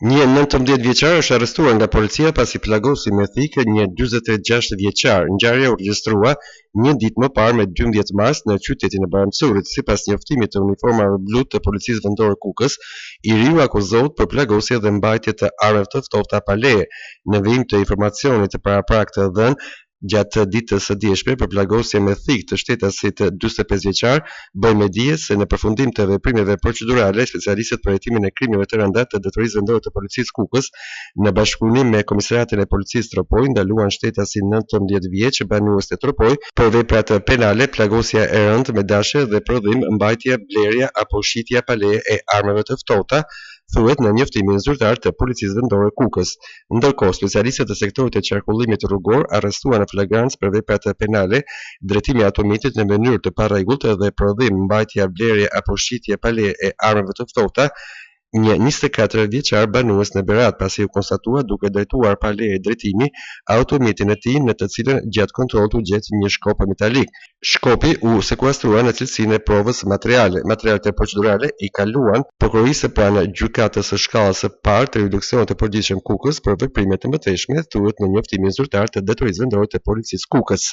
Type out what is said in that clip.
Një 19 vjeçar është arrestuar nga policia pasi plagosi me thikë një 46 vjeçar. Ngjarja u regjistrua një ditë më parë me 12 mars në qytetin e Baramcurit. Sipas njoftimit të uniformave blu të policisë vendore Kukës, i riu akuzohet për plagosje dhe mbajtje të armëve të ftohta pa leje. Në vijim të informacionit të paraprak të dhënë gjatë ditës së dieshme për plagosje me thikë të shtetasit 45 vjeçar, bëjmë dije se në përfundim të veprimeve procedurale, specialistët për hetimin e krimeve të rënda të Drejtorisë Vendore të Policisë Kukës, në bashkëpunim me Komisariatin e Policisë Tropoj, ndaluan shtetasin 19 vjeç banues të Tropoj për veprat penale, plagosja e rëndë me dashje dhe prodhim, mbajtja, blerja apo shitja pa leje e armëve të ftohta, thuhet në njoftimin zyrtar të Policisë Vendore Kukës. Ndërkohë, specialistët e sektorit të qarkullimit rrugor arrestuan në flagrancë për veprat penale, drejtimi i automjetit në mënyrë të parregullt dhe prodhim, mbajtje, blerje apo shitje pa leje e armëve të ftohta, një 24 vjeçar banues në Berat, pasi u konstatua duke drejtuar pa leje drejtimi automjetin e tij, në të cilën gjatë kontrollit u gjet një shkop metalik. Shkopi u sekuestrua në cilësinë e provës materiale. Materialet procedurale i kaluan prokurorisë pranë gjykatës së shkallës së parë të jurisdiksionit të policishëm Kukës për veprime të mëtejshme, thuhet në njoftimin zyrtar të Drejtorisë Vendore të Policisë Kukës.